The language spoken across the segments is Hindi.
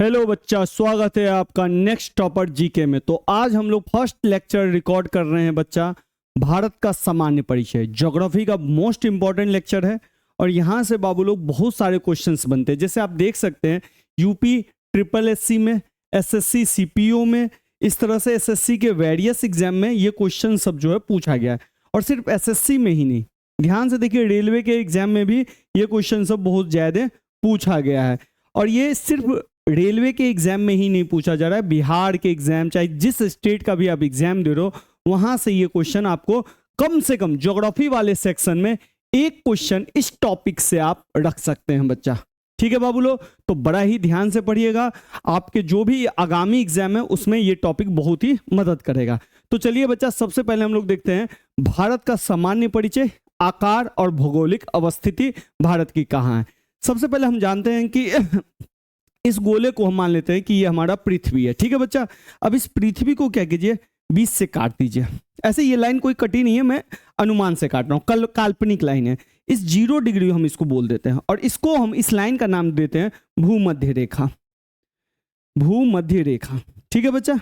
हेलो बच्चा, स्वागत है आपका नेक्स्ट टॉपर जीके में। तो आज हम लोग फर्स्ट लेक्चर रिकॉर्ड कर रहे हैं बच्चा, भारत का सामान्य परिचय। ज्योग्राफी का मोस्ट इंपॉर्टेंट लेक्चर है और यहाँ से बाबू लोग बहुत सारे क्वेश्चंस बनते हैं। जैसे आप देख सकते हैं यूपी ट्रिपल एससी में, एसएससी सीपीओ में, इस तरह से एसएससी के वेरियस एग्जाम में ये क्वेश्चन सब जो है पूछा गया है। और सिर्फ एसएससी में ही नहीं, ध्यान से देखिए रेलवे के एग्जाम में भी ये क्वेश्चन सब बहुत ज्यादा पूछा गया है। और ये सिर्फ रेलवे के एग्जाम में ही नहीं पूछा जा रहा है, बिहार के एग्जाम, चाहे जिस स्टेट का भी आप एग्जाम दे रहे हो वहां से ये क्वेश्चन आपको कम से कम ज्योग्राफी वाले सेक्शन में एक क्वेश्चन इस टॉपिक से आप रख सकते हैं बच्चा। ठीक है बाबू लोग, तो बड़ा ही ध्यान से पढ़िएगा, आपके जो भी आगामी एग्जाम है उसमें ये टॉपिक बहुत ही मदद करेगा। तो चलिए बच्चा, सबसे पहले हम लोग देखते हैं भारत का सामान्य परिचय, आकार और भौगोलिक अवस्थिति भारत की कहाँ है। सबसे पहले हम जानते हैं कि इस गोले को हम मान लेते हैं कि ये हमारा पृथ्वी है। ठीक है बच्चा, अब इस पृथ्वी को क्या कीजिए, 20 से काट दीजिए। ऐसे ये लाइन कोई कटी नहीं है, मैं अनुमान से काट रहा हूँ, काल्पनिक लाइन है। इस 0 डिग्री हम इसको बोल देते हैं और इसको हम इस लाइन का नाम देते हैं भूमध्य रेखा। भूमध्य रेखा, ठीक है बच्चा,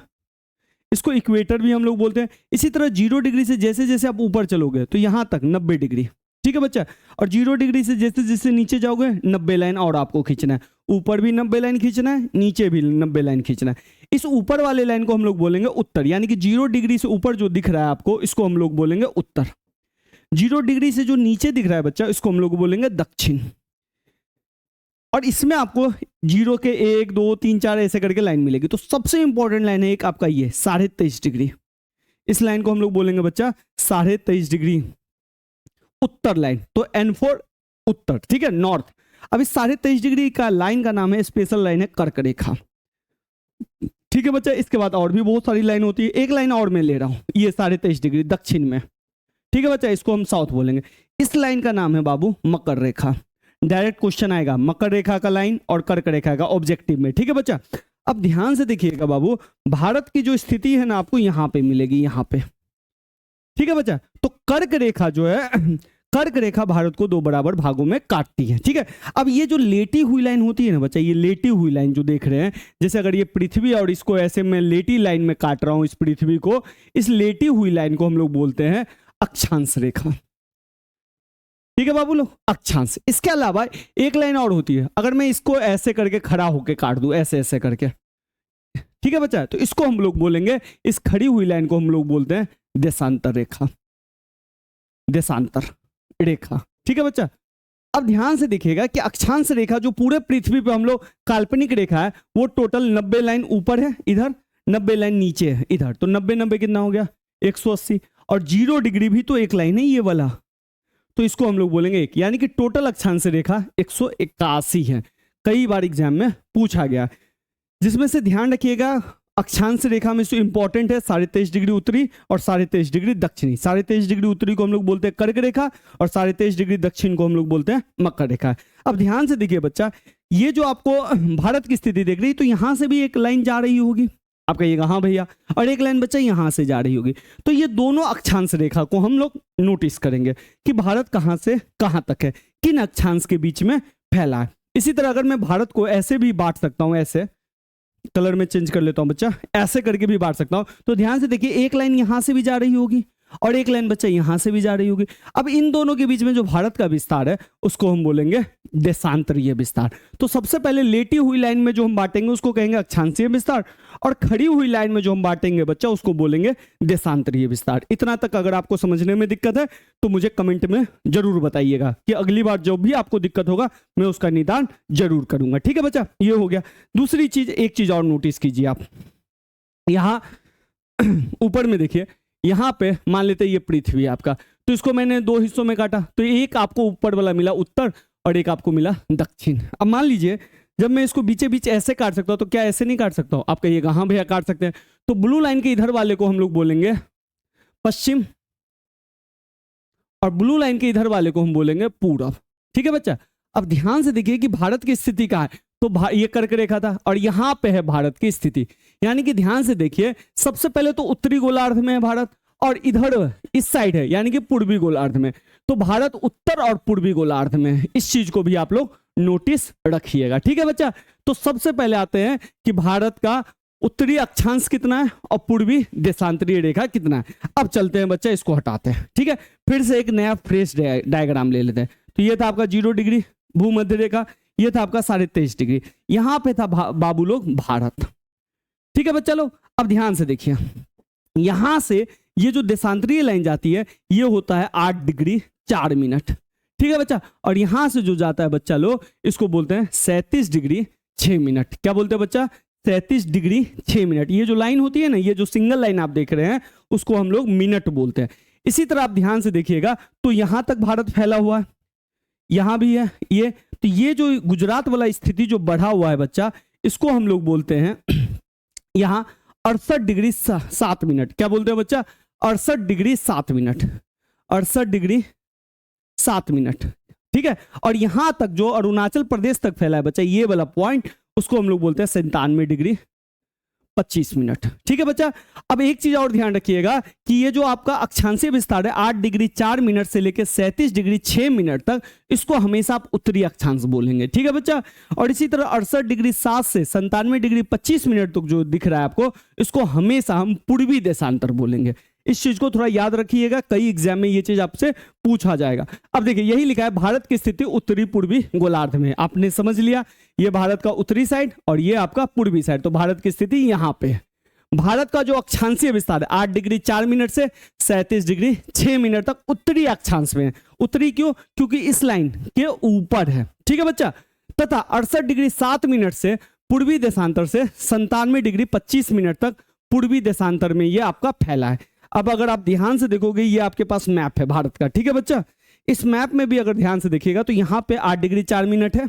इसको इक्वेटर भी हम लोग बोलते हैं। इसी तरह 0 डिग्री से जैसे जैसे आप ऊपर चलोगे तो यहां तक 90 डिग्री, ठीक है बच्चा। और 0 डिग्री से जैसे जैसे नीचे जाओगे 90 लाइन और आपको खींचना है, ऊपर भी 90 लाइन खींचना है, नीचे भी 90 लाइन खींचना है। इस ऊपर वाले लाइन को हम लोग बोलेंगे उत्तर, यानी कि 0 डिग्री से ऊपर जो दिख रहा है आपको, इसको हम लोग बोलेंगे उत्तर। 0 डिग्री से जो नीचे दिख रहा है बच्चा, इसको हम लोग बोलेंगे दक्षिण। और इसमें आपको 0 के 1 2 3 4 ऐसे करके लाइन मिलेगी। तो सबसे इंपॉर्टेंट लाइन है एक आपका ये 23.5 डिग्री, इस लाइन को हम लोग बोलेंगे बच्चा 23.5 डिग्री उत्तर लाइन। तो N फॉर उत्तर, ठीक है, नॉर्थ। अब इस 23.5 डिग्री का लाइन का नाम है, स्पेशल लाइन है कर्क रेखा। ठीक है बच्चा, इसके बाद और भी बहुत सारी लाइन होती है, एक लाइन और मैं ले रहा हूं, ये 23.5 डिग्री दक्षिण में। ठीक है बच्चा, इसको हम साउथ बोलेंगे। इस लाइन का नाम है बाबू मकर रेखा। डायरेक्ट क्वेश्चन आएगा मकर रेखा का लाइन और कर्क रेखा का ऑब्जेक्टिव में। ठीक है बच्चा, अब ध्यान से देखिएगा बाबू, भारत की जो स्थिति है ना आपको यहां पे मिलेगी, यहां पे। ठीक है बच्चा, तो कर्क रेखा जो है, कर्क रेखा भारत को 2 बराबर भागों में काटती है। ठीक है, अब ये जो लेटी हुई लाइन होती है ना बच्चा, ये लेटी हुई लाइन जो देख रहे हैं, जैसे अगर ये पृथ्वी और इसको ऐसे मैं लेटी लाइन में काट रहा हूं इस पृथ्वी को, इस लेटी हुई लाइन को हम लोग बोलते हैं अक्षांश रेखा। ठीक है बाबू लोग, अक्षांश। इसके अलावा एक लाइन और होती है, अगर मैं इसको ऐसे करके खड़ा होके काट दूं, ऐसे ऐसे करके, ठीक है बच्चा, तो इसको हम लोग बोलेंगे, इस खड़ी हुई लाइन को हम लोग बोलते हैं देशांतर रेखा। देशांतर रेखा, ठीक है बच्चा। अब ध्यान से देखिएगा कि अक्षांश रेखा जो पूरे पृथ्वी पे हम लोग काल्पनिक रेखा है, वो टोटल 90 लाइन ऊपर है इधर, 90 लाइन नीचे है इधर। तो 90 90 कितना हो गया, 180। और 0 डिग्री भी तो एक लाइन है ये वाला, तो इसको हम लोग बोलेंगे 1, यानी कि टोटल अक्षांश रेखा 181 है। कई बार एग्जाम में पूछा गया, जिसमें से ध्यान रखिएगा अक्षांश रेखा में जो इंपॉर्टेंट है 23.5 डिग्री उत्तरी और 23.5 डिग्री दक्षिणी। 23.5 डिग्री उत्तरी को हम लोग बोलते हैं कर्क रेखा और 23.5 डिग्री दक्षिण को हम लोग बोलते हैं मकर रेखा। अब ध्यान से देखिए बच्चा, ये जो आपको भारत की स्थिति देख रही, तो यहां से भी एक लाइन जा रही होगी, आप कहिएगा हाँ भैया, और एक लाइन बच्चा यहां से जा रही होगी। तो ये दोनों अक्षांश रेखा को हम लोग नोटिस करेंगे कि भारत कहां से कहां तक है, किन अक्षांश के बीच में फैला है। इसी तरह अगर मैं भारत को ऐसे भी बांट सकता हूं, ऐसे कलर में चेंज कर लेता हूं बच्चा, ऐसे करके भी बांट सकता हूं। तो ध्यान से देखिए, एक लाइन यहां से भी जा रही होगी और एक लाइन बच्चा यहां से भी जा रही होगी। अब इन दोनों के बीच में जो भारत का विस्तार है उसको हम बोलेंगे देशांतरीय विस्तार। तो सबसे पहले लेटी हुई लाइन में जो हम बांटेंगे उसको कहेंगे अक्षांशीय विस्तार, और खड़ी हुई लाइन में जो हम बांटेंगे बच्चा उसको बोलेंगे देशांतरीय विस्तार। इतना तक अगर आपको समझने में दिक्कत है तो मुझे कमेंट में जरूर बताइएगा कि अगली बार जो भी आपको दिक्कत होगा मैं उसका निदान जरूर करूंगा। ठीक है बच्चा, ये हो गया। दूसरी चीज, एक चीज और नोटिस कीजिए आप, यहां ऊपर में देखिए, यहां पे मान लेते हैं ये पृथ्वी आपका, तो इसको मैंने 2 हिस्सों में काटा, तो एक आपको ऊपर वाला मिला उत्तर और एक आपको मिला दक्षिण। अब मान लीजिए जब मैं इसको बीचे बीच ऐसे काट सकता हूं, तो क्या ऐसे नहीं काट सकता हूं? आप कहिएगा हाँ भैया काट सकते हैं। तो ब्लू लाइन के इधर वाले को हम लोग बोलेंगे पश्चिम और ब्लू लाइन के इधर वाले को हम बोलेंगे पूरब। ठीक है बच्चा, अब ध्यान से देखिए कि भारत की स्थिति कहां है, तो ये कर्क रेखा था और यहां पे है भारत की स्थिति, यानी कि ध्यान से देखिए, सबसे पहले तो उत्तरी गोलार्ध में है भारत और इधर इस साइड है, यानी कि पूर्वी गोलार्ध में। तो भारत उत्तर और पूर्वी गोलार्ध में है, इस चीज को भी आप लोग नोटिस रखिएगा। ठीक है बच्चा, तो सबसे पहले आते हैं कि भारत का उत्तरी अक्षांश कितना है और पूर्वी देशांतरीय रेखा कितना है। अब चलते हैं बच्चा, इसको हटाते हैं। ठीक है, फिर से एक नया फ्रेश डायग्राम ले लेते हैं। तो ये था आपका 0 डिग्री भूमध्य रेखा, ये था आपका 23.5 डिग्री, यहां पे था बाबू लोग भारत। ठीक है बच्चा लोग, अब ध्यान से देखिए, यहां से ये जो देशांतरीय लाइन जाती है ये होता है 8 डिग्री 4 मिनट। ठीक है बच्चा, और यहां से जो जाता है बच्चा लोग, इसको बोलते हैं 37 डिग्री 6 मिनट। क्या बोलते हैं बच्चा? 37 डिग्री 6 मिनट। ये जो लाइन होती है ना, ये जो सिंगल लाइन आप देख रहे हैं, उसको हम लोग मिनट बोलते हैं। इसी तरह आप ध्यान से देखिएगा, तो यहां तक भारत फैला हुआ है, यहां भी है ये, तो ये जो गुजरात वाला स्थिति जो बढ़ा हुआ है बच्चा, इसको हम लोग बोलते हैं यहां 68 डिग्री 7 मिनट। क्या बोलते हैं बच्चा? 68 डिग्री 7 मिनट, 68 डिग्री 7 मिनट। ठीक है, और यहां तक जो अरुणाचल प्रदेश तक फैला है बच्चा, ये वाला पॉइंट, उसको हम लोग बोलते हैं 97 डिग्री 25 मिनट। ठीक है बच्चा, अब एक चीज और ध्यान रखिएगा कि ये जो आपका अक्षांशीय विस्तार है 8 डिग्री 4 मिनट से लेकर 37 डिग्री 6 मिनट तक, इसको हमेशा आप उत्तरी अक्षांश बोलेंगे। ठीक है बच्चा, और इसी तरह 68 डिग्री 7 से 97 डिग्री 25 मिनट तक जो दिख रहा है आपको, इसको हमेशा हम पूर्वी देशांतर बोलेंगे। इस चीज को थोड़ा याद रखिएगा, कई एग्जाम में ये चीज आपसे पूछा जाएगा। अब देखिए, यही लिखा है भारत की स्थिति उत्तरी पूर्वी गोलार्ध में। आपने समझ लिया, ये भारत का उत्तरी साइड और ये आपका पूर्वी साइड, तो भारत की स्थिति यहाँ पे है। भारत का जो अक्षांशीय विस्तार है 8 डिग्री 4 मिनट से 37 डिग्री 6 मिनट तक उत्तरी अक्षांश में है। उत्तरी क्यों? क्योंकि इस लाइन के ऊपर है। ठीक है बच्चा, तथा 68 डिग्री 7 मिनट से पूर्वी देशांतर से 97 डिग्री 25 मिनट तक पूर्वी देशांतर में ये आपका फैला है। अब अगर आप ध्यान से देखोगे, ये आपके पास मैप है भारत का। ठीक है बच्चा, इस मैप में भी अगर ध्यान से देखिएगा तो यहाँ पे 8 डिग्री 4 मिनट है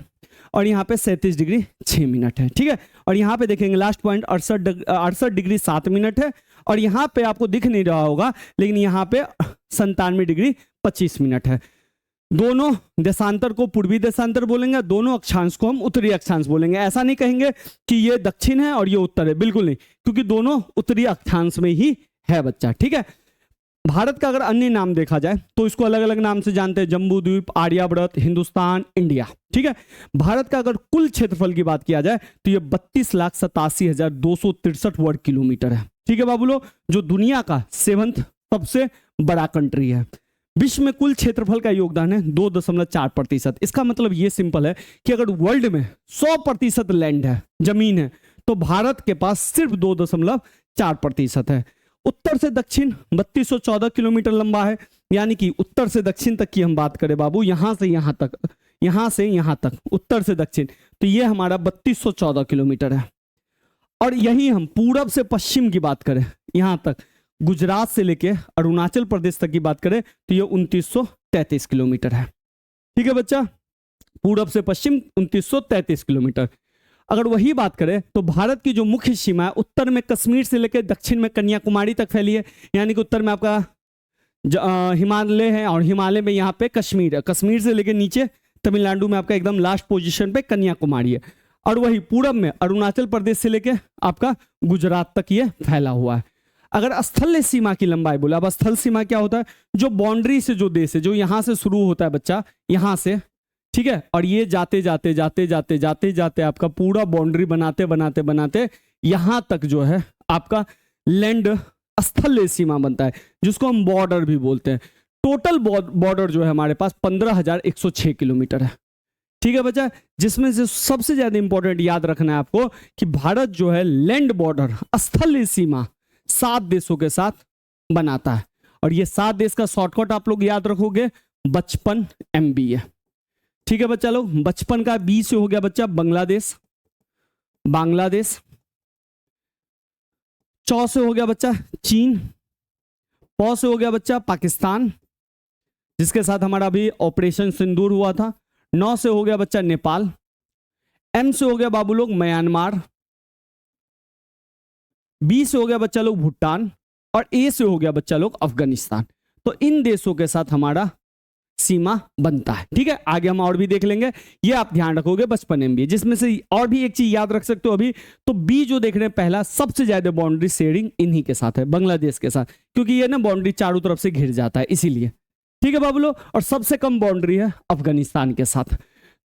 और यहाँ पे 37 डिग्री 6 मिनट है। ठीक है, और यहाँ पे देखेंगे लास्ट पॉइंट 68 डिग्री 7 मिनट है, और यहाँ पे आपको दिख नहीं रहा होगा, लेकिन यहाँ पे 97 डिग्री 25 मिनट है। दोनों देशांतर को पूर्वी देशांतर बोलेंगे, दोनों अक्षांश को हम उत्तरी अक्षांश बोलेंगे। ऐसा नहीं कहेंगे कि ये दक्षिण है और ये उत्तर है, बिल्कुल नहीं, क्योंकि दोनों उत्तरी अक्षांश में ही है बच्चा। ठीक है, भारत का अगर अन्य नाम देखा जाए तो इसको अलग अलग नाम से जानते हैं, जम्बू द्वीप, आर्यावर्त, हिंदुस्तान, इंडिया। ठीक है, भारत का अगर कुल क्षेत्रफल की बात किया जाए तो ये 32,87,263 वर्ग किलोमीटर है। ठीक है बाबू लोग, जो दुनिया का 7th सबसे बड़ा कंट्री है। विश्व में कुल क्षेत्रफल का योगदान है 2.4%। इसका मतलब ये सिंपल है कि अगर वर्ल्ड में 100% लैंड है, जमीन है, तो भारत के पास सिर्फ 2.4% है। उत्तर से दक्षिण 3214 किलोमीटर लंबा है, यानी कि उत्तर से दक्षिण तक की हम बात करें बाबू, यहां से यहां तक, यहां से यहां तक, उत्तर से दक्षिण, तो ये हमारा 3214 किलोमीटर है। और यही हम पूरब से पश्चिम की बात करें, यहां तक गुजरात से लेके अरुणाचल प्रदेश तक की बात करें तो ये 2933 किलोमीटर है। ठीक है बच्चा, पूरब से पश्चिम 2933 किलोमीटर। अगर वही बात करें तो भारत की जो मुख्य सीमा है, उत्तर में कश्मीर से लेकर दक्षिण में कन्याकुमारी तक फैली है, यानी कि उत्तर में आपका हिमालय है और हिमालय में यहाँ पे कश्मीर है, कश्मीर से लेकर नीचे तमिलनाडु में आपका एकदम लास्ट पोजीशन पे कन्याकुमारी है, और वही पूरब में अरुणाचल प्रदेश से लेकर आपका गुजरात तक ये फैला हुआ है। अगर स्थल सीमा की लंबाई बोला, अब स्थल सीमा क्या होता है? जो बाउंड्री से जो देश है, जो यहां से शुरू होता है बच्चा, यहां से, ठीक है, और ये जाते जाते जाते जाते जाते जाते आपका पूरा बाउंड्री बनाते बनाते बनाते यहां तक जो है आपका लैंड स्थल सीमा बनता है, जिसको हम बॉर्डर भी बोलते हैं। टोटल बॉर्डर जो है हमारे पास 15,106 किलोमीटर है। ठीक है बच्चा, जिसमें से सबसे ज्यादा इंपॉर्टेंट याद रखना है आपको कि भारत जो है लैंड बॉर्डर, स्थल सीमा 7 देशों के साथ बनाता है, और ये 7 देश का शॉर्टकट आप लोग याद रखोगे 55 MB है। ठीक है बच्चा लोग, 55 का 20 से हो गया बच्चा बांग्लादेश, बांग्लादेश, 100 से हो गया बच्चा चीन, 100 से हो गया बच्चा पाकिस्तान, जिसके साथ हमारा अभी ऑपरेशन सिंदूर हुआ था, 9 से हो गया बच्चा नेपाल, M से हो गया बाबू लोग म्यांमार, 20 से हो गया बच्चा लोग भूटान, और A से हो गया बच्चा लोग अफगानिस्तान। तो इन देशों के साथ हमारा सीमा बनता है। ठीक है, आगे हम और भी देख लेंगे, ये आप ध्यान रखोगे 55 MB। जिसमें से और भी एक चीज याद रख सकते हो अभी, तो बी जो देख रहे हैं पहला, सबसे ज्यादा बाउंड्री शेयरिंग इन्हीं के साथ है, बांग्लादेश के साथ, क्योंकि ये ना बाउंड्री चारों तरफ से घिर जाता है इसीलिए। ठीक है बाबू लोग, और सबसे कम बाउंड्री है अफगानिस्तान के साथ।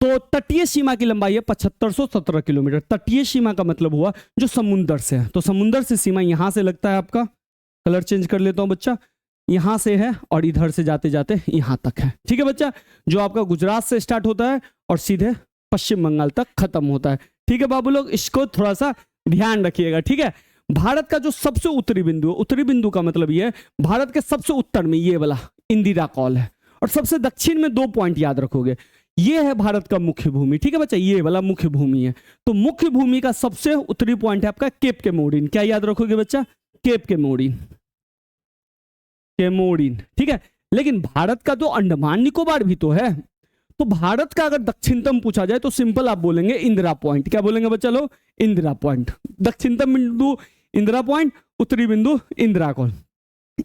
तो तटीय सीमा की लंबाई है 7517 किलोमीटर। तटीय सीमा का मतलब हुआ जो समुद्र से है, तो समुद्र से सीमा यहां से लगता है, आपका कलर चेंज कर लेता हूं बच्चा, यहां से है और इधर से जाते जाते यहां तक है। ठीक है बच्चा, जो आपका गुजरात से स्टार्ट होता है और सीधे पश्चिम बंगाल तक खत्म होता है। ठीक है बाबू लोग, इसको थोड़ा सा ध्यान रखिएगा। ठीक है, भारत का जो सबसे उत्तरी बिंदु है, उत्तरी बिंदु का मतलब ये है भारत के सबसे उत्तर में ये वाला इंदिरा कॉल है, और सबसे दक्षिण में 2 पॉइंट याद रखोगे, ये है भारत का मुख्य भूमि। ठीक है बच्चा, ये वाला मुख्य भूमि है। तो मुख्य भूमि का सबसे उत्तरी पॉइंट है आपका केप केमोडिन। क्या याद रखोगे बच्चा? केप केमोडिन, केमोडिन। ठीक है, लेकिन भारत का तो अंडमान निकोबार भी तो है। तो भारत का अगर दक्षिणतम पूछा जाए तो सिंपल आप बोलेंगे इंदिरा पॉइंट। क्या बोलेंगे बच्चा लोग? इंदिरा पॉइंट। दक्षिणतम बिंदु इंदिरा पॉइंट, उत्तरी बिंदु इंदिरा कॉल।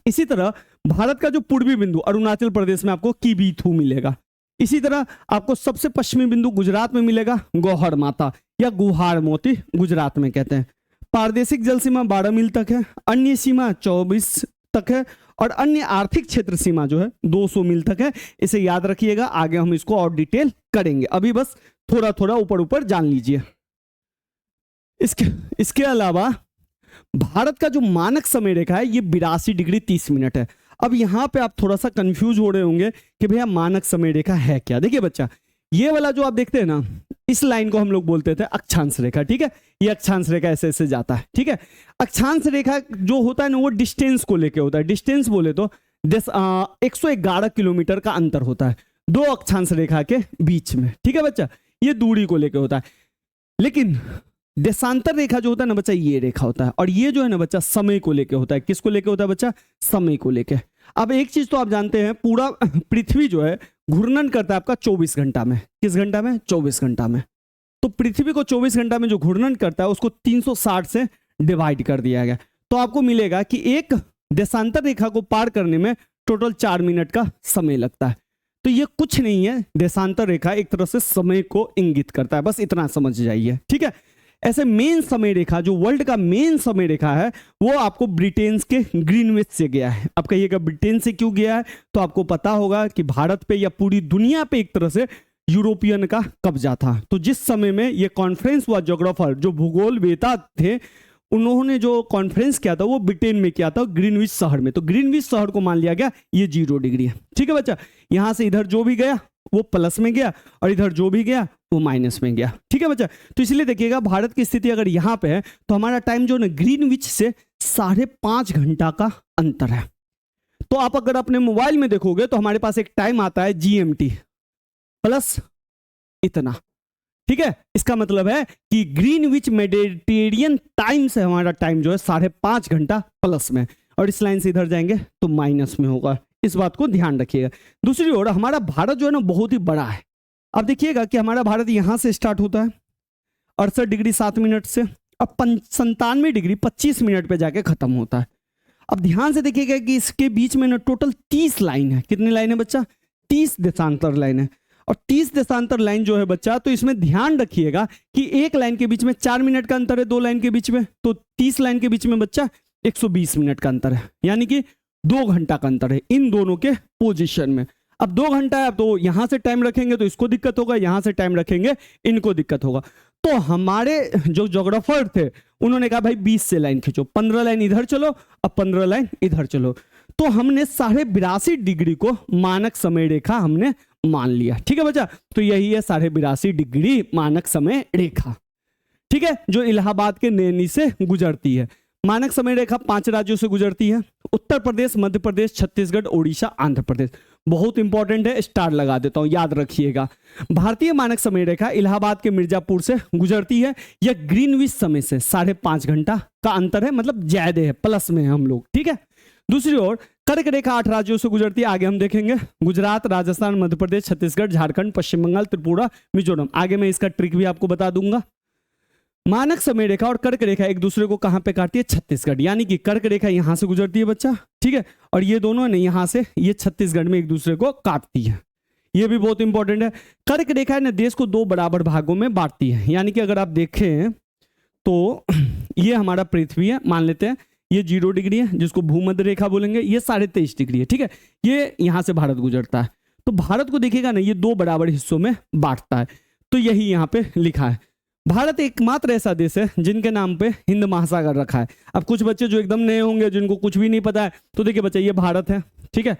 इसी तरह भारत का जो पूर्वी बिंदु अरुणाचल प्रदेश में आपको कीबीथू मिलेगा। इसी तरह आपको सबसे पश्चिमी बिंदु गुजरात में मिलेगा, गौहर माता या गुहार मोती गुजरात में कहते हैं। प्रादेशिक जल सीमा 12 मील तक है, अन्य सीमा 24 तक है, और अन्य आर्थिक क्षेत्र सीमा जो है 200 मील तक है। इसे याद रखिएगा, आगे हम इसको और डिटेल करेंगे, अभी बस थोड़ा थोड़ा ऊपर ऊपर जान लीजिए। इसके अलावा भारत का जो मानक समय रेखा है ये 82 डिग्री 30 मिनट है। अब यहां पे आप थोड़ा सा कंफ्यूज हो रहे होंगे कि भैया मानक समय रेखा है क्या। देखिए बच्चा, ये वाला जो आप देखते हैं ना, इस लाइन को हम लोग बोलते थे अक्षांश रेखा। ठीक है, ये अक्षांश रेखा ऐसे ऐसे जाता है। ठीक है, अक्षांश रेखा जो होता है ना वो डिस्टेंस को लेके होता है। डिस्टेंस बोले तो 111 किलोमीटर का अंतर होता है 2 अक्षांश रेखा के बीच में। ठीक है बच्चा, ये दूरी को लेके होता है। लेकिन देशांतर रेखा जो होता है ना बच्चा, ये रेखा होता है, और ये जो है ना बच्चा समय को लेके होता है। किसको लेके होता है बच्चा? समय को लेके। अब एक चीज तो आप जानते हैं, पूरा पृथ्वी जो है घूर्णन करता है आपका 24 घंटा में। किस घंटा में? 24 घंटा में। तो पृथ्वी को 24 घंटा में जो घूर्णन करता है उसको 360 से डिवाइड कर दिया गया, तो आपको मिलेगा कि एक देशांतर रेखा को पार करने में टोटल 4 मिनट का समय लगता है। तो ये कुछ नहीं है, देशांतर रेखा एक तरह से समय को इंगित करता है, बस इतना समझ जाइए। ठीक है, ऐसे मेन समय रेखा जो वर्ल्ड का मेन समय रेखा है वो आपको ब्रिटेन के ग्रीनविच से गया है। आप कहिएगा ब्रिटेन से क्यों गया है, तो आपको पता होगा कि भारत पे या पूरी दुनिया पे एक तरह से यूरोपियन का कब्जा था। तो जिस समय में ये कॉन्फ्रेंस हुआ, ज्योग्राफर जो भूगोल वेता थे उन्होंने जो कॉन्फ्रेंस किया था वो ब्रिटेन में किया था, ग्रीनविच शहर में। तो ग्रीनविच शहर को मान लिया गया ये 0 डिग्री है। ठीक है बच्चा, यहां से इधर जो भी गया वो प्लस में गया और इधर जो भी गया वो माइनस में गया। ठीक है बच्चा, तो इसलिए देखिएगा भारत की स्थिति अगर यहां पे है तो हमारा टाइम जो है ग्रीनविच से 5.5 घंटा का अंतर है। तो आप अगर अपने मोबाइल में देखोगे तो हमारे पास एक टाइम आता है GMT प्लस इतना। ठीक है, इसका मतलब है कि ग्रीनविच मेडिटेरियन टाइम से हमारा टाइम जो है 5.5 घंटा प्लस में, और इस लाइन से इधर जाएंगे तो माइनस में होगा। इस बात को ध्यान रखिएगा। दूसरी ओर हमारा भारत जो है ना बहुत ही बड़ा है। अब देखिएगा कि हमारा भारत यहां से स्टार्ट होता है 68 डिग्री 7 मिनट से, अब 97 डिग्री 25 मिनट पे जाके खत्म होता है। अब ध्यान से देखिएगा कि इसके बीच में ना टोटल 30 लाइन है। कितनी लाइन है बच्चा? 30 देशांतर लाइन है। और 30 देशांतर लाइन जो है बच्चा, तो इसमें ध्यान रखिएगा कि एक लाइन के बीच में 4 मिनट का अंतर है, 2 लाइन के बीच में, तो 30 लाइन के बीच में बच्चा 120 मिनट का अंतर है, यानी कि 2 घंटा का अंतर है इन दोनों के पोजीशन में। अब 2 घंटा है तो यहां से टाइम रखेंगे तो इसको दिक्कत होगा, यहां से टाइम रखेंगे इनको दिक्कत होगा। तो हमारे जो ज्योग्राफर थे उन्होंने कहा भाई 20 से लाइन खींचो, 15 लाइन इधर चलो, अब 15 लाइन इधर चलो। तो हमने 82.5 डिग्री को मानक समय रेखा हमने मान लिया। ठीक है बच्चा, तो यही है 82.5 डिग्री मानक समय रेखा। ठीक है, जो इलाहाबाद के नैनी से गुजरती है। मानक समय रेखा 5 राज्यों से गुजरती है, उत्तर प्रदेश, मध्य प्रदेश, छत्तीसगढ़, ओडिशा, आंध्र प्रदेश। बहुत इंपॉर्टेंट है, स्टार लगा देता हूं, याद रखिएगा। भारतीय मानक समय रेखा इलाहाबाद के मिर्जापुर से गुजरती है। यह ग्रीनविच समय से 5.5 घंटा का अंतर है, मतलब ज्यादा है, प्लस में है हम लोग। ठीक है, दूसरी ओर कर्क रेखा 8 राज्यों से गुजरती है। आगे हम देखेंगे गुजरात, राजस्थान, मध्य प्रदेश, छत्तीसगढ़, झारखंड, पश्चिम बंगाल, त्रिपुरा, मिजोरम। आगे मैं इसका ट्रिक भी आपको बता दूंगा। मानक समय रेखा और कर्क रेखा एक दूसरे को कहां पे काटती है? छत्तीसगढ़, यानी कि कर्क रेखा यहां से गुजरती है बच्चा। ठीक है, और ये दोनों ने यहां से ये छत्तीसगढ़ में एक दूसरे को काटती है। ये भी बहुत इंपॉर्टेंट है। कर्क रेखा ने देश को 2 बराबर भागों में बांटती है, यानी कि अगर आप देखें तो ये हमारा पृथ्वी है, मान लेते हैं ये 0 डिग्री है जिसको भूमध्य रेखा बोलेंगे, ये 23.5 डिग्री है। ठीक है, ये यहां से भारत गुजरता है। तो भारत को देखिएगा ना, ये 2 बराबर हिस्सों में बांटता है। तो यही यहाँ पे लिखा है। भारत एकमात्र ऐसा देश है जिनके नाम पे हिंद महासागर रखा है। अब कुछ बच्चे जो एकदम नए होंगे, जिनको कुछ भी नहीं पता है, तो देखिए बच्चा ये भारत है, ठीक है।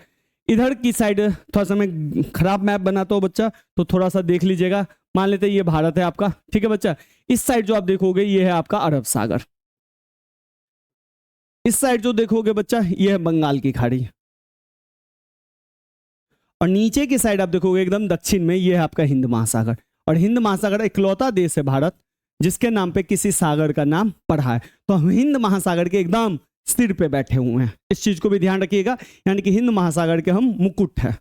इधर की साइड थोड़ा सा मैं खराब मैप बनाता हूँ बच्चा, तो थोड़ा सा देख लीजिएगा। मान लेते हैं ये भारत है आपका, ठीक है बच्चा। इस साइड जो आप देखोगे ये है आपका अरब सागर, इस साइड जो देखोगे बच्चा ये है बंगाल की खाड़ी, और नीचे की साइड आप देखोगे एकदम दक्षिण में ये है आपका हिंद महासागर। और हिंद महासागर इकलौता देश है भारत जिसके नाम पे किसी सागर का नाम पड़ा है। तो हम हिंद महासागर के एकदम सिर पे बैठे हुए हैं, इस चीज को भी ध्यान रखिएगा, यानी कि हिंद महासागर के हम मुकुट है,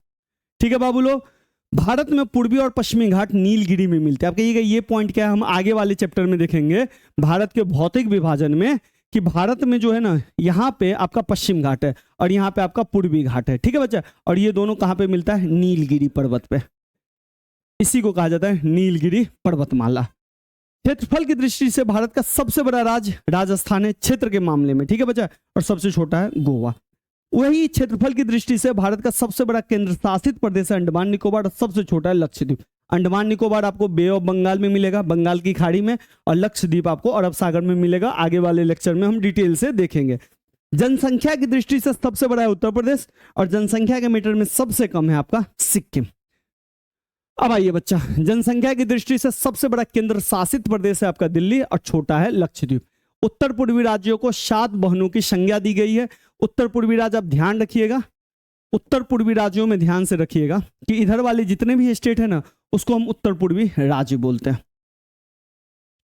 ठीक है बाबू लोग। भारत में पूर्वी और पश्चिमी घाट नीलगिरी में मिलते हैं। आप कहिएगा ये पॉइंट क्या है, हम आगे वाले चैप्टर में देखेंगे भारत के भौतिक विभाजन में, कि भारत में जो है ना, यहाँ पे आपका पश्चिम घाट है और यहाँ पे आपका पूर्वी घाट है, ठीक है बच्चा। और ये दोनों कहाँ पे मिलता है, नीलगिरी पर्वत पे, इसी को कहा जाता है नीलगिरी पर्वतमाला। क्षेत्रफल की दृष्टि से भारत का सबसे बड़ा राज्य राजस्थान है क्षेत्र के मामले में, ठीक है बच्चा, और सबसे छोटा है गोवा। वही क्षेत्रफल की दृष्टि से भारत का सबसे बड़ा केंद्र शासित प्रदेश है अंडमान निकोबार, और सबसे छोटा है लक्षद्वीप। अंडमान निकोबार आपको बे ऑफ बंगाल में मिलेगा, बंगाल की खाड़ी में, और लक्षद्वीप आपको अरब सागर में मिलेगा। आगे वाले लेक्चर में हम डिटेल से देखेंगे। जनसंख्या की दृष्टि से सबसे बड़ा है उत्तर प्रदेश, और जनसंख्या के मीटर में सबसे कम है आपका सिक्किम। अब आइए बच्चा, जनसंख्या की दृष्टि से सबसे बड़ा केंद्र शासित प्रदेश है आपका दिल्ली, और छोटा है लक्षद्वीप। उत्तर पूर्वी राज्यों को 7 बहनों की संज्ञा दी गई है। उत्तर पूर्वी राज्य आप ध्यान रखिएगा, उत्तर पूर्वी राज्यों में ध्यान से रखिएगा कि इधर वाले जितने भी स्टेट है ना, उसको हम उत्तर पूर्वी राज्य बोलते हैं,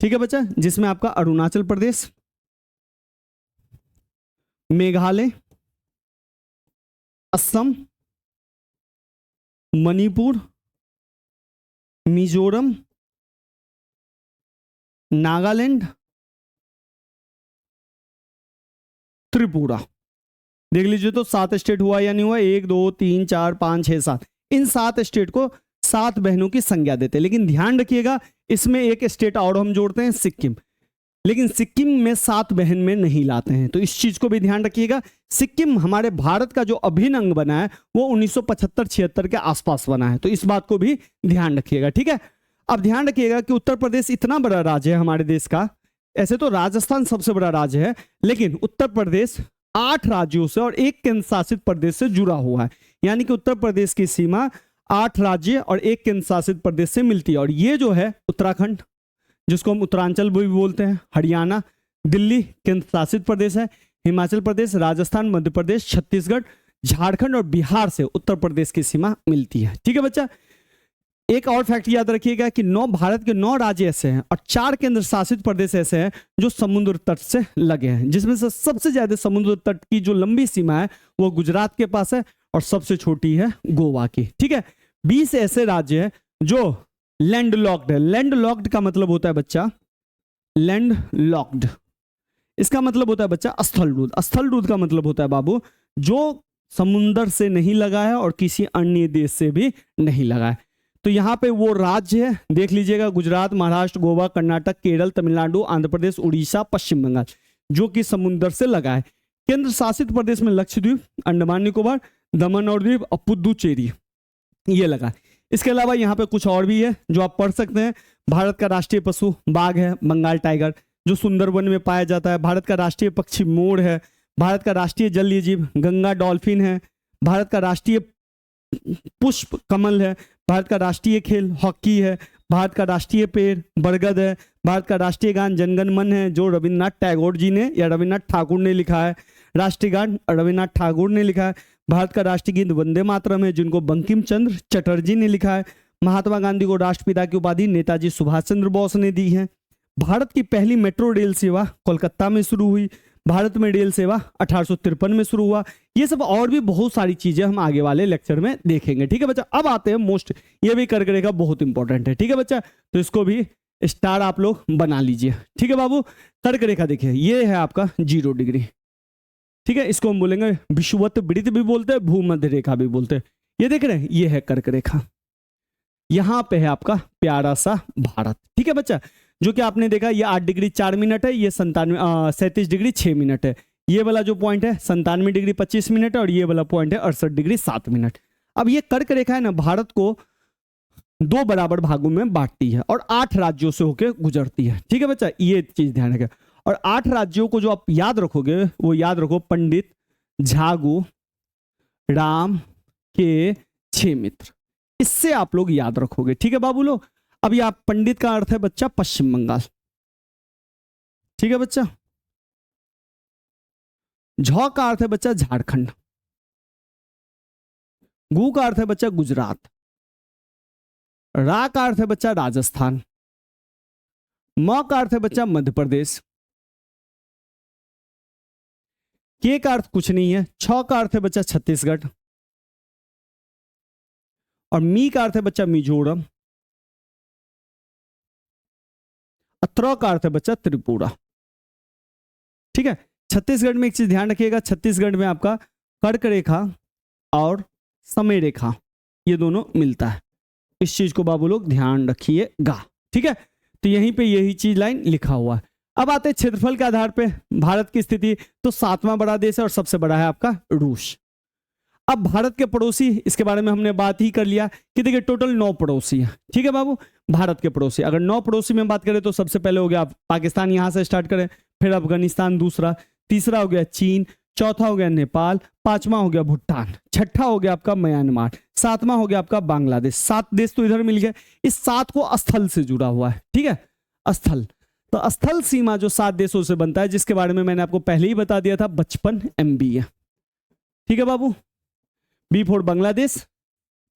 ठीक है बच्चा। जिसमें आपका अरुणाचल प्रदेश, मेघालय, असम, मणिपुर, मिजोरम, नागालैंड, त्रिपुरा। देख लीजिए तो 7 स्टेट हुआ या नहीं हुआ, 1 2 3 4 5 6 7, इन 7 स्टेट को 7 बहनों की संज्ञा देते हैं। लेकिन ध्यान रखिएगा इसमें एक स्टेट और हम जोड़ते हैं, सिक्किम, लेकिन सिक्किम में 7 बहन में नहीं लाते हैं, तो इस चीज को भी ध्यान रखिएगा। सिक्किम हमारे भारत का जो अभिन्न अंग बना है वो 1975-76 के आसपास बना है, तो इस बात को भी ध्यान रखिएगा, ठीक है। अब ध्यान रखिएगा कि उत्तर प्रदेश इतना बड़ा राज्य है हमारे देश का, ऐसे तो राजस्थान सबसे बड़ा राज्य है, लेकिन उत्तर प्रदेश 8 राज्यों से और 1 केंद्र शासित प्रदेश से जुड़ा हुआ है, यानी कि उत्तर प्रदेश की सीमा 8 राज्य और 1 केंद्र शासित प्रदेश से मिलती है। और ये जो है उत्तराखंड, जिसको हम उत्तरांचल भी बोलते हैं, हरियाणा, दिल्ली केंद्र शासित प्रदेश है, हिमाचल प्रदेश, राजस्थान, मध्य प्रदेश, छत्तीसगढ़, झारखंड और बिहार से उत्तर प्रदेश की सीमा मिलती है, ठीक है बच्चा। एक और फैक्ट याद रखिएगा कि भारत के 9 राज्य ऐसे हैं और 4 केंद्र शासित प्रदेश ऐसे हैं जो समुद्र तट से लगे हैं, जिसमें से सबसे ज्यादा समुद्र तट की जो लंबी सीमा है वो गुजरात के पास है और सबसे छोटी है गोवा की, ठीक है। 20 ऐसे राज्य हैं जो लैंड लॉक्ड है। लैंड लॉक्ड का मतलब होता है बच्चा, लैंड लॉक्ड इसका मतलब होता है बच्चा स्थलरूद्ध। स्थलरूद्ध का मतलब होता है बाबू जो समुंदर से नहीं लगा है और किसी अन्य देश से भी नहीं लगा है। तो यहाँ पे वो राज्य है, देख लीजिएगा, गुजरात, महाराष्ट्र, गोवा, कर्नाटक, केरल, तमिलनाडु, आंध्र प्रदेश, उड़ीसा, पश्चिम बंगाल, जो कि समुद्र से लगा है। केंद्र शासित प्रदेश में लक्षद्वीप, अंडमान निकोबार, दमन और दीव और पुदुचेरी ये लगा है। इसके अलावा यहाँ पे कुछ और भी है जो आप पढ़ सकते हैं। भारत का राष्ट्रीय पशु बाघ है, बंगाल टाइगर जो सुंदरवन में पाया जाता है। भारत का राष्ट्रीय पक्षी मोर है। भारत का राष्ट्रीय जलीय जीव गंगा डॉल्फिन है। भारत का राष्ट्रीय पुष्प कमल है। भारत का राष्ट्रीय खेल हॉकी है। भारत का राष्ट्रीय पेड़ बरगद है। भारत का राष्ट्रीय गान जनगण मन है जो रविन्द्रनाथ टैगोर जी ने या रविन्द्रनाथ ठाकुर ने लिखा है। राष्ट्रीय गान रविन्द्रनाथ ठाकुर ने लिखा है। भारत का राष्ट्रीय गीत वंदे मातरम है जिनको बंकिम चंद्र चटर्जी ने लिखा है। महात्मा गांधी को राष्ट्रपिता की उपाधि नेताजी सुभाष चंद्र बोस ने दी है। भारत की पहली मेट्रो रेल सेवा कोलकाता में शुरू हुई। भारत में रेल सेवा 1853 में शुरू हुआ। ये सब और भी बहुत सारी चीजें हम आगे वाले लेक्चर में देखेंगे। ठीक है बच्चा, अब आते हैं मोस्ट, ये भी कर्क रेखा बहुत इंपॉर्टेंट है। ठीक है बच्चा, तो इसको भी स्टार आप लोग बना लीजिए। ठीक है बाबू, कर्क रेखा देखिए ये है आपका 0 डिग्री। ठीक है, इसको हम बोलेंगे विषुवत वृत्त भी बोलते हैं, भूमध्य रेखा भी बोलते हैं। ये देख रहे हैं, ये है कर्क रेखा। यहां पे है आपका प्यारा सा भारत। ठीक है बच्चा, जो कि आपने देखा ये 8 डिग्री 4 मिनट है, ये 37 डिग्री 6 मिनट है। ये वाला जो पॉइंट है 97 डिग्री 25 मिनट है और ये वाला पॉइंट है 68 डिग्री 7 मिनट। अब ये कर्क रेखा है ना, भारत को 2 बराबर भागों में बांटती है और 8 राज्यों से होकर गुजरती है। ठीक है बच्चा, ये चीज ध्यान रखें। और 8 राज्यों को जो आप याद रखोगे वो याद रखो, पंडित, झागु, राम, के, 6 मित्र, इससे आप लोग याद रखोगे। ठीक है बाबू लोग। अब ये पंडित का अर्थ है बच्चा पश्चिम बंगाल। ठीक है बच्चा। झ का अर्थ है बच्चा झारखंड। गु का अर्थ है बच्चा गुजरात। रा का अर्थ है बच्चा राजस्थान। म का अर्थ है बच्चा मध्य प्रदेश। के का अर्थ कुछ नहीं है। छ का अर्थ है बच्चा छत्तीसगढ़। और मी का अर्थ है बच्चा मिजोरम। त्र का अर्थ है बच्चा त्रिपुरा। ठीक है। छत्तीसगढ़ में एक चीज ध्यान रखिएगा, छत्तीसगढ़ में आपका कर्क रेखा और समय रेखा ये दोनों मिलता है। इस चीज को बाबू लोग ध्यान रखिएगा। ठीक है। तो यहीं पे यही चीज लाइन लिखा हुआ है। अब आते हैं क्षेत्रफल के आधार पे भारत की स्थिति। तो 7वां बड़ा देश है और सबसे बड़ा है आपका रूस। अब भारत के पड़ोसी, इसके बारे में हमने बात ही कर लिया कि देखिए टोटल 9 पड़ोसी है। ठीक है बाबू, भारत के पड़ोसी। अगर 9 पड़ोसी में बात करें तो सबसे पहले हो गया पाकिस्तान, यहां से स्टार्ट करें, फिर अफगानिस्तान दूसरा, तीसरा हो गया चीन, चौथा हो गया नेपाल, 5वां हो गया भूटान, छठा हो गया आपका म्यांमार, 7वां हो गया आपका बांग्लादेश। 7 देश तो इधर मिल गए। इस 7 को स्थल से जुड़ा हुआ है। ठीक है, स्थल। तो स्थल सीमा जो 7 देशों से बनता है, जिसके बारे में मैंने आपको पहले ही बता दिया था, 55 MB है। ठीक है बाबू। B for Bangladesh,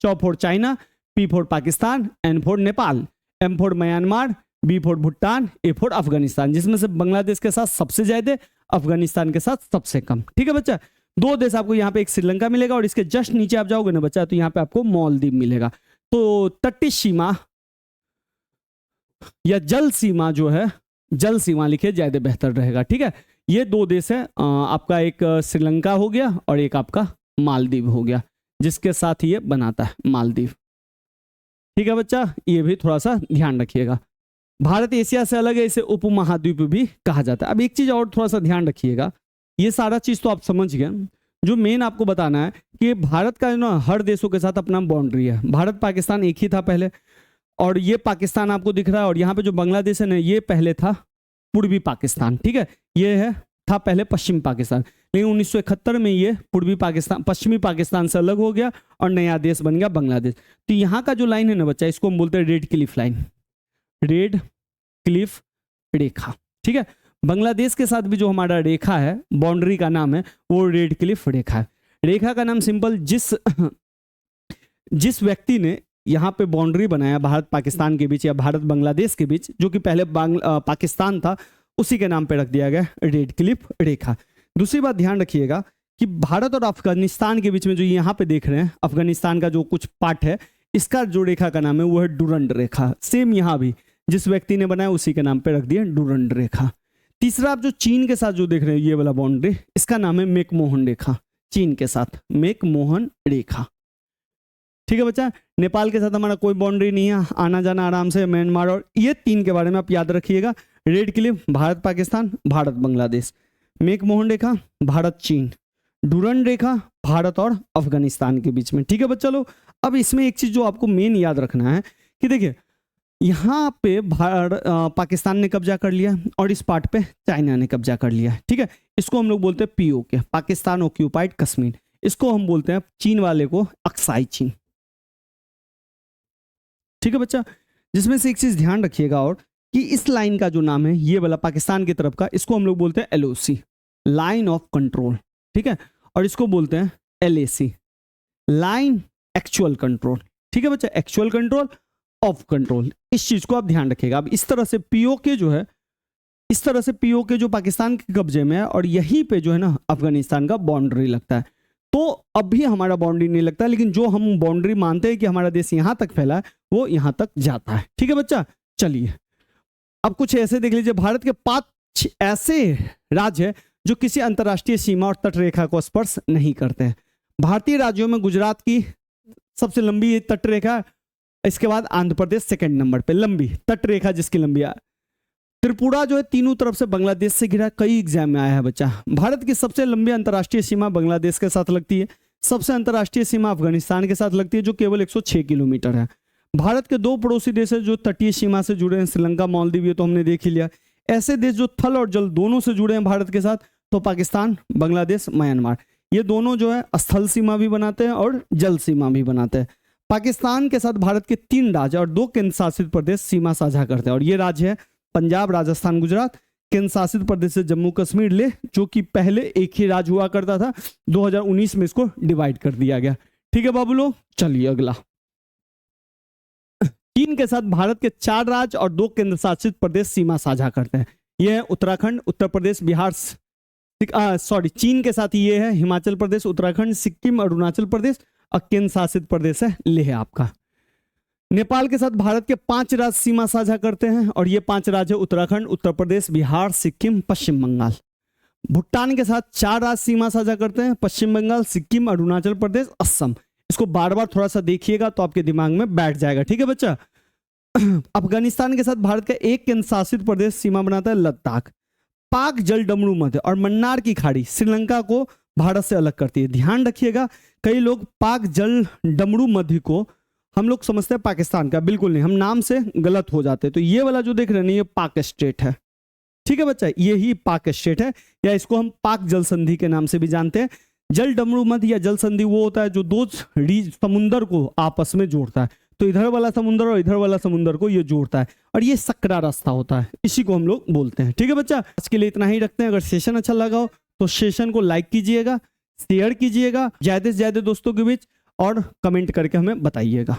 C for China, P for Pakistan, N for Nepal, M for Myanmar, B for Bhutan, A for Afghanistan, जिसमें से बांग्लादेश के साथ सबसे ज्यादा, अफगानिस्तान के साथ सबसे कम। ठीक है बच्चा। 2 देश आपको यहाँ पे, एक श्रीलंका मिलेगा और इसके जस्ट नीचे आप जाओगे ना बच्चा तो यहाँ पे आपको मालदीव मिलेगा। तो तटीय सीमा या जल सीमा जो है, जल सीमा लिखे ज्यादा बेहतर रहेगा। ठीक है। ये 2 देश है आपका, एक श्रीलंका हो गया और एक आपका मालदीव हो गया, जिसके साथ ये बनाता है मालदीव। ठीक है बच्चा, ये भी थोड़ा सा ध्यान रखिएगा। भारत एशिया से अलग है, इसे उपमहाद्वीप भी कहा जाता है। अब एक चीज और थोड़ा सा ध्यान रखिएगा, ये सारा चीज तो आप समझ गए। जो मेन आपको बताना है कि भारत का ना हर देशों के साथ अपना बाउंड्री है। भारत पाकिस्तान एक ही था पहले, और ये पाकिस्तान आपको दिख रहा है, और यहाँ पे जो बांग्लादेश है ना, ये पहले था पूर्वी पाकिस्तान। ठीक है, ये है था पहले पश्चिमी पाकिस्तान, लेकिन 1971 में ये पूर्वी पाकिस्तान पश्चिमी पाकिस्तान से अलग हो गया और नया देश बन गया बांग्लादेश। तो यहाँ का जो लाइन है ना बच्चा, इसको हम बोलते हैं Radcliffe line, Radcliffe रेखा। ठीक है। बांग्लादेश के साथ भी जो हमारा रेखा है, बाउंड्री का नाम है वो रेड क्लिफ रेखा है। रेखा का नाम सिंपल, जिस व्यक्ति ने यहाँ पे बाउंड्री बनाया भारत पाकिस्तान के बीच या भारत बांग्लादेश के बीच, जो कि पहले पाकिस्तान था, उसी के नाम पे रख दिया गया रेड क्लिफ रेखा। दूसरी बात ध्यान रखिएगा कि भारत और अफगानिस्तान के बीच में जो यहाँ पे देख रहे हैं, अफगानिस्तान का जो कुछ पार्ट है, इसका जो रेखा का नाम है वो है डुरंड रेखा। सेम यहाँ भी जिस व्यक्ति ने बनाया उसी के नाम पे रख दिया डुरंड रेखा। तीसरा आप जो चीन के साथ जो देख रहे हैं ये वाला बाउंड्री, इसका नाम है मैकमोहन रेखा। चीन के साथ मैकमोहन रेखा। ठीक है बच्चा। नेपाल के साथ हमारा कोई बाउंड्री नहीं है, आना जाना आराम से। म्यांमार, और ये 3 के बारे में आप याद रखिएगा। Radcliffe Bharat Pakistan, Bharat Bangladesh, McMahon रेखा भारत चीन, डुरंड रेखा भारत और अफगानिस्तान के बीच में। ठीक है बच्चा लोग। अब इसमें एक चीज जो आपको मेन याद रखना है कि देखिए यहाँ पे पाकिस्तान ने कब्जा कर लिया और इस पार्ट पे चाइना ने कब्जा कर लिया। ठीक है। इसको हम लोग बोलते हैं POK, पाकिस्तान ऑक्यूपाइड कश्मीर। इसको हम बोलते हैं चीन वाले को अक्साई चीन। ठीक है बच्चा। जिसमें से एक चीज ध्यान रखिएगा और कि इस लाइन का जो नाम है ये वाला पाकिस्तान की तरफ का, इसको हम लोग बोलते हैं LOC, लाइन ऑफ कंट्रोल। ठीक है। और इसको बोलते हैं LAC, लाइन एक्चुअल कंट्रोल। ठीक है बच्चा, एक्चुअल कंट्रोल ऑफ कंट्रोल। इस चीज को आप ध्यान रखिएगा। अब इस तरह से POK जो है, इस तरह से POK जो पाकिस्तान के कब्जे में है, और यहीं पे जो है ना अफगानिस्तान का बाउंड्री लगता है। तो अभी हमारा बाउंड्री नहीं लगता, लेकिन जो हम बाउंड्री मानते हैं कि हमारा देश यहां तक फैला है वो यहां तक जाता है। ठीक है बच्चा। चलिए अब कुछ ऐसे देख लीजिए। भारत के 5 ऐसे राज्य हैं जो किसी अंतर्राष्ट्रीय सीमा और तट रेखा को स्पर्श नहीं करते हैं। भारतीय राज्यों में गुजरात की सबसे लंबी तट रेखा, इसके बाद आंध्र प्रदेश सेकंड नंबर पे लंबी तट रेखा जिसकी लंबी है। त्रिपुरा जो है तीनों तरफ से बांग्लादेश से घिरा, कई एग्जाम में आया है बच्चा। भारत की सबसे लंबी अंतर्राष्ट्रीय सीमा बांग्लादेश के साथ लगती है। सबसे अंतर्राष्ट्रीय सीमा अफगानिस्तान के साथ लगती है जो केवल 106 किलोमीटर है। भारत के 2 पड़ोसी देश है जो तटीय सीमा से जुड़े हैं, श्रीलंका, मालदीव, ये तो हमने देख ही लिया। ऐसे देश जो थल और जल दोनों से जुड़े हैं भारत के साथ, तो पाकिस्तान, बांग्लादेश, म्यांमार, ये दोनों जो है स्थल सीमा भी बनाते हैं और जल सीमा भी बनाते हैं। पाकिस्तान के साथ भारत के 3 राज्य और 2 केंद्र शासित प्रदेश सीमा साझा करते हैं, और ये राज्य है पंजाब, राजस्थान, गुजरात। केंद्र शासित प्रदेश से जम्मू कश्मीर, लेह, जो कि पहले एक ही राज्य हुआ करता था, 2019 में इसको डिवाइड कर दिया गया। ठीक है बाबू लोग, चलिए अगला। चीन के साथ भारत के 4 राज्य और 2 केंद्र शासित प्रदेश सीमा साझा करते हैं। ये है उत्तराखंड, उत्तर प्रदेश, बिहार, चीन के साथ ये है हिमाचल प्रदेश, उत्तराखंड, सिक्किम, अरुणाचल प्रदेश, और केंद्र शासित प्रदेश है लेह आपका। नेपाल के साथ भारत के 5 राज्य सीमा साझा करते हैं, और ये 5 राज्य उत्तराखंड, उत्तर प्रदेश, बिहार, सिक्किम, पश्चिम बंगाल। भूटान के साथ 4 राज्य सीमा साझा करते हैं, पश्चिम बंगाल, सिक्किम, अरुणाचल प्रदेश, असम। इसको बार बार थोड़ा सा देखिएगा तो आपके दिमाग में बैठ जाएगा। ठीक है बच्चा। अफगानिस्तान के साथ भारत का 1 केंद्र शासित प्रदेश सीमा बनाता है, लद्दाख। पाक जल डमरू मध्य और मन्नार की खाड़ी श्रीलंका को भारत से अलग करती है। ध्यान रखिएगा, कई लोग पाक जल डमरू मध्य को हम लोग समझते हैं पाकिस्तान का, बिल्कुल नहीं, हम नाम से गलत हो जाते हैं। तो ये वाला जो देख रहे हैं ये पाक स्टेट है। ठीक है बच्चा, ये ही पाक स्टेट है, या इसको हम पाक जल संधि के नाम से भी जानते हैं। जल डमरू मध्य या जल संधि वो होता है जो 2 समुंदर को आपस में जोड़ता है। तो इधर वाला समुंदर और इधर वाला समुंदर को ये जोड़ता है, और ये सकरा रास्ता होता है, इसी को हम लोग बोलते हैं। ठीक है बच्चा, आज के लिए इतना ही रखते हैं। अगर सेशन अच्छा लगा हो तो सेशन को लाइक कीजिएगा, शेयर कीजिएगा ज्यादा से ज्यादा दोस्तों के बीच, और कमेंट करके हमें बताइएगा।